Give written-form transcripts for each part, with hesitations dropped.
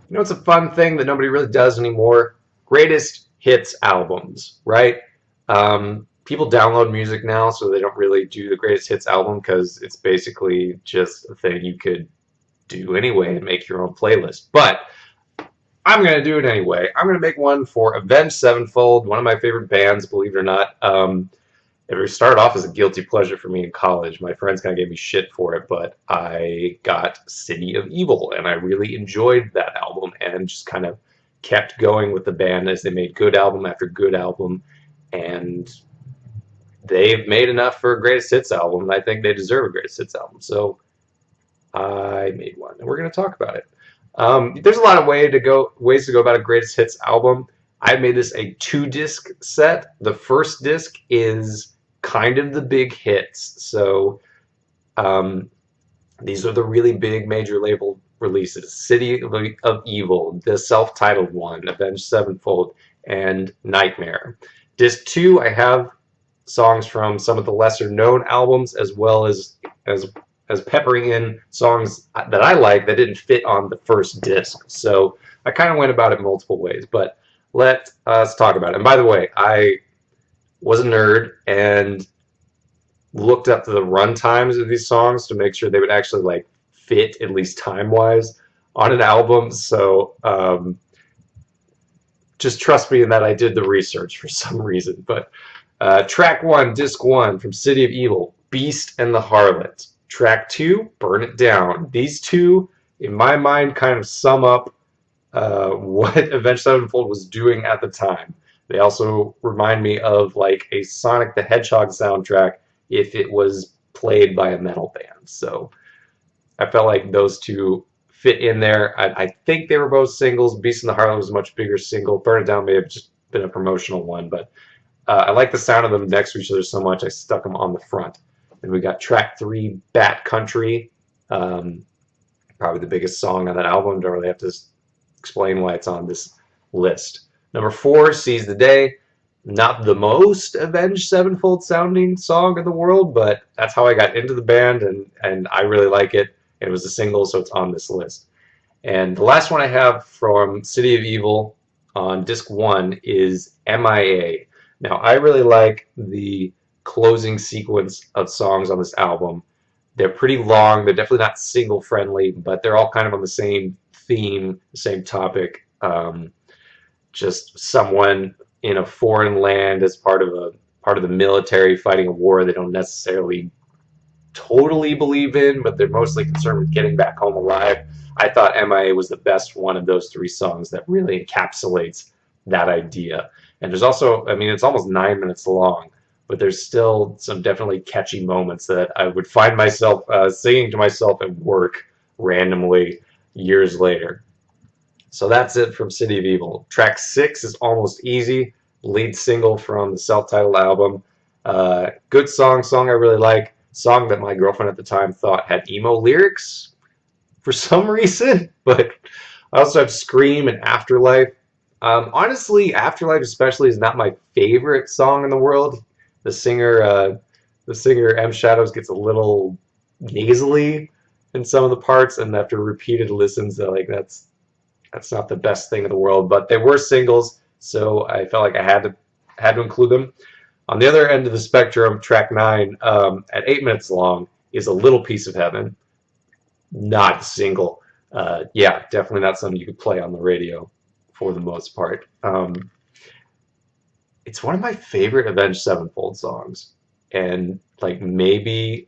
You know, it's a fun thing that nobody really does anymore. Greatest hits albums, right? People download music now, so they don't really do the greatest hits album because it's basically just a thing you could do anyway and make your own playlist. But I'm going to do it anyway. I'm going to make one for Avenged Sevenfold, one of my favorite bands, believe it or not. It started off as a guilty pleasure for me in college. My friends kind of gave me shit for it, but I got City of Evil, and I really enjoyed that album and just kind of kept going with the band as they made good album after good album. And they've made enough for a greatest hits album, and I think they deserve a greatest hits album. So I made one, and we're going to talk about it. There's a lot of ways to go about a greatest hits album. I made this a 2 disc set. The first disc is kind of the big hits. So um, these are the really big major label releases: City of Evil, the self-titled one, Avenged Sevenfold, and Nightmare. Disc two, I have songs from some of the lesser known albums as well as as peppering in songs that I like that didn't fit on the first disc. So I kind of went about it multiple ways, but let us talk about it. And by the way, I was a nerd and looked up the run times of these songs to make sure they would actually like fit at least time wise on an album. So just trust me in that I did the research for some reason. But track one, disc one from City of Evil, Beast and the Harlot. Track two, Burn It Down. These two, in my mind, kind of sum up what Avenged Sevenfold was doing at the time. They also remind me of like a Sonic the Hedgehog soundtrack if it was played by a metal band. So I felt like those two fit in there. I think they were both singles. Beast in the Harlot was a much bigger single. Burn It Down may have just been a promotional one, but I like the sound of them next to each other so much I stuck them on the front. And we got track three, Bat Country, um, probably the biggest song on that album. Don't really have to explain why it's on this list. Number four, Seize the Day. Not the most Avenged Sevenfold sounding song in the world, but that's how I got into the band, and I really like it. It was a single, so it's on this list. And the last one I have from City of Evil on disc one is MIA. Now, I really like the closing sequence of songs on this album. They're pretty long. They're definitely not single friendly, but they're all kind of on the same theme, the same topic. Just someone in a foreign land as part of the military fighting a war they don't necessarily totally believe in, but they're mostly concerned with getting back home alive. I thought MIA was the best one of those three songs that really encapsulates that idea. And there's also, I mean, it's almost 9 minutes long, but there's still some definitely catchy moments that I would find myself singing to myself at work randomly years later. So that's it from City of Evil. Track six is Almost Easy, lead single from the self-titled album. Good song I really like. Song that my girlfriend at the time thought had emo lyrics for some reason, but I also have Scream and Afterlife. Honestly, Afterlife especially is not my favorite song in the world. The singer, uh, the singer M Shadows gets a little nasally in some of the parts, and after repeated listens, like that's not the best thing in the world. But they were singles, so I felt like I had to include them. On the other end of the spectrum, track nine, at 8 minutes long, is A Little Piece of Heaven. Not a single. Yeah, definitely not something you could play on the radio for the most part. It's one of my favorite Avenged Sevenfold songs, and like maybe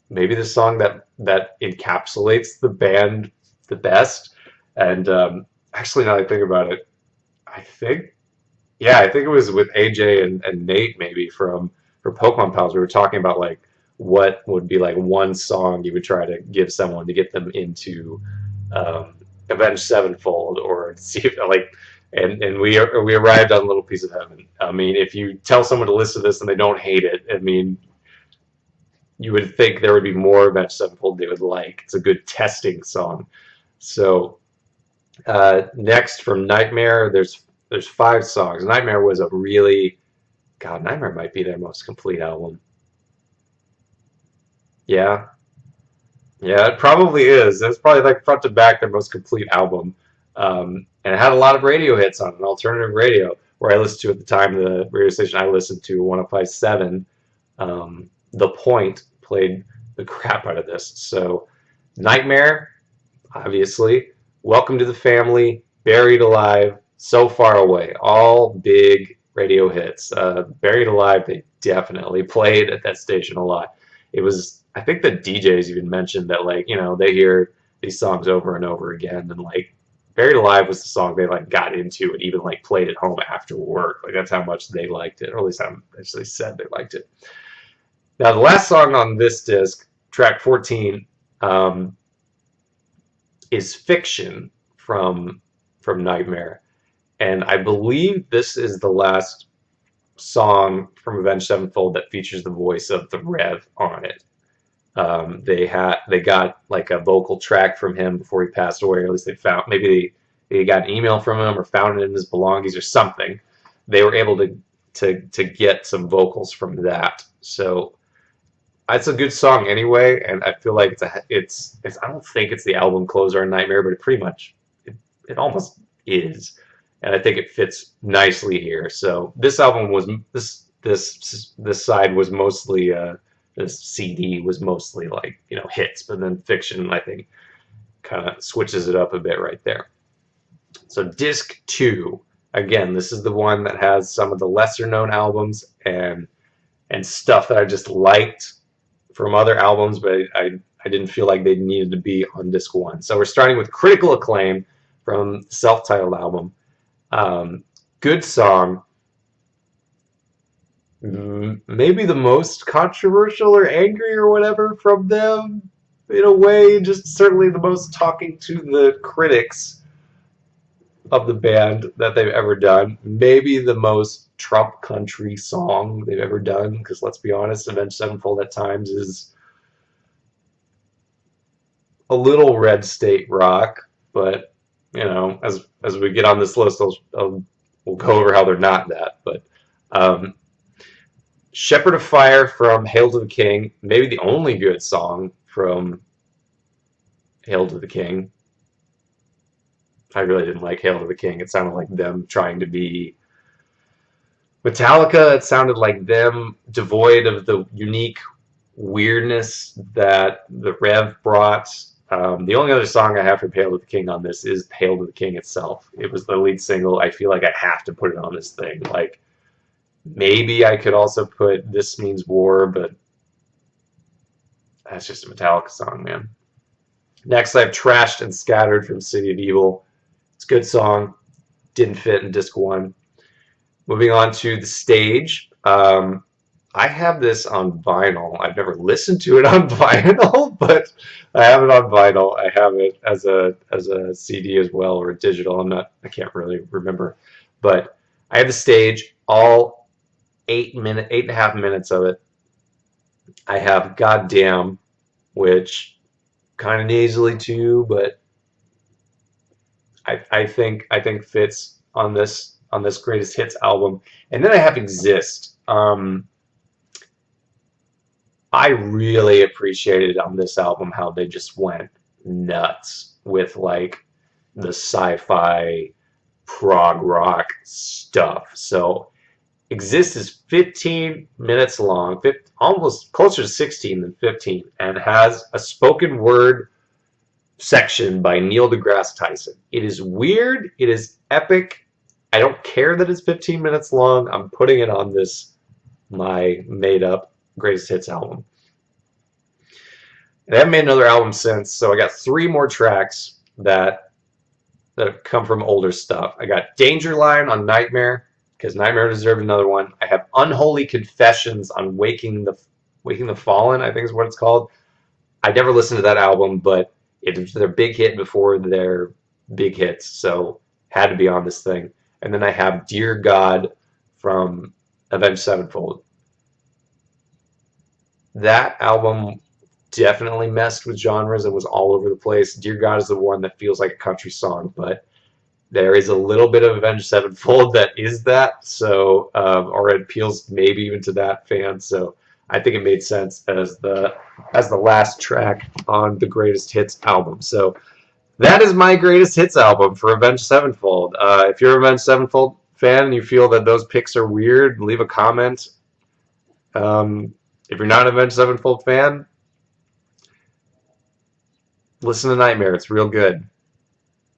the song that encapsulates the band the best. And actually, now that I think about it, I think yeah, I think it was with AJ and Nate maybe from Pokemon Pals. We were talking about like what would be like one song you would try to give someone to get them into Avenged Sevenfold or see if like and we arrived on Little Piece of Heaven. I mean, if you tell someone to listen to this and they don't hate it, I mean, you would think there would be more Avenged Sevenfold they would like. It's a good testing song. So next from Nightmare, there's 5 songs. Nightmare was a really God. Nightmare might be their most complete album. Yeah, Yeah, it probably is. It's probably like front to back their most complete album. And it had a lot of radio hits on it, alternative radio, where I listened to at the time, the radio station I listened to, 105.7, The Point played the crap out of this. So, Nightmare, obviously, Welcome to the Family, Buried Alive, So Far Away, all big radio hits. Buried Alive, they definitely played at that station a lot. It was, I think the DJs even mentioned that, like, they hear these songs over and over again, and like Buried Alive was the song they like got into and even like played at home after work. Like that's how much they liked it, or at least I'm actually said they liked it. Now the last song on this disc, track 14, um, is Fiction from Nightmare, and I believe this is the last song from Avenged Sevenfold that features the voice of the Rev on it. They got like a vocal track from him before he passed away, or at least they found, maybe they got an email from him or found it in his belongings or something. They were able to get some vocals from that. So it's a good song anyway, and I feel like it's I don't think it's the album closer in Nightmare, but it pretty much it almost is, and I think it fits nicely here. So this album was this side was mostly this CD was mostly like hits, but then Fiction I think kind of switches it up a bit right there. So disc two, again, this is the one that has some of the lesser known albums and stuff that I just liked from other albums, but I didn't feel like they needed to be on disc one. So we're starting with Critical Acclaim from the self-titled album. Good song. Maybe the most controversial or angry or whatever from them in a way, just certainly the most talking to the critics of the band that they've ever done. Maybe the most Trump country song they've ever done, because let's be honest, Avenged Sevenfold at times is a little red state rock, but as we get on this list, we'll go over how they're not that. But um, Shepherd of Fire from Hail to the King, maybe the only good song from Hail to the King. I really didn't like Hail to the King. It sounded like them trying to be Metallica. It sounded like them devoid of the unique weirdness that the Rev brought. The only other song I have from Hail to the King on this is Hail to the King itself. It was the lead single. I feel like I have to put it on this thing. Like, maybe I could also put This Means War, but that's just a Metallica song, man. Next, I have Trashed and Scattered from City of Evil. It's a good song. Didn't fit in disc one. Moving on to The Stage. I have this on vinyl. I've never listened to it on vinyl, but I have it on vinyl. I have it as a CD as well, or a digital. I can't really remember. But I have The Stage, all 8.5 minutes of it. I have Goddamn, which kind of nasally too, but I think fits on this greatest hits album. And then I have Exist. I really appreciated on this album how they just went nuts with like the sci-fi prog rock stuff. So Exist is 15 minutes long, almost closer to 16 than 15, and has a spoken word section by Neil deGrasse Tyson. It is weird. It is epic. I don't care that it's 15 minutes long. I'm putting it on this, my made-up greatest hits album. And I haven't made another album since, so I got 3 more tracks that have come from older stuff. I got Danger Line on Nightmare, because Nightmare deserved another one. I have Unholy Confessions on Waking the Fallen, I think is what it's called. I never listened to that album, but it was their big hit before their big hits, so had to be on this thing. And then I have Dear God from Avenged Sevenfold. That album definitely messed with genres and was all over the place. Dear God is the one that feels like a country song, but there is a little bit of Avenged Sevenfold that is that, so or it appeals maybe even to that fan. So I think it made sense as the last track on the Greatest Hits album. So that is my Greatest Hits album for Avenged Sevenfold. If you're an Avenged Sevenfold fan and you feel that those picks are weird, leave a comment. If you're not an Avenged Sevenfold fan, listen to Nightmare. It's real good.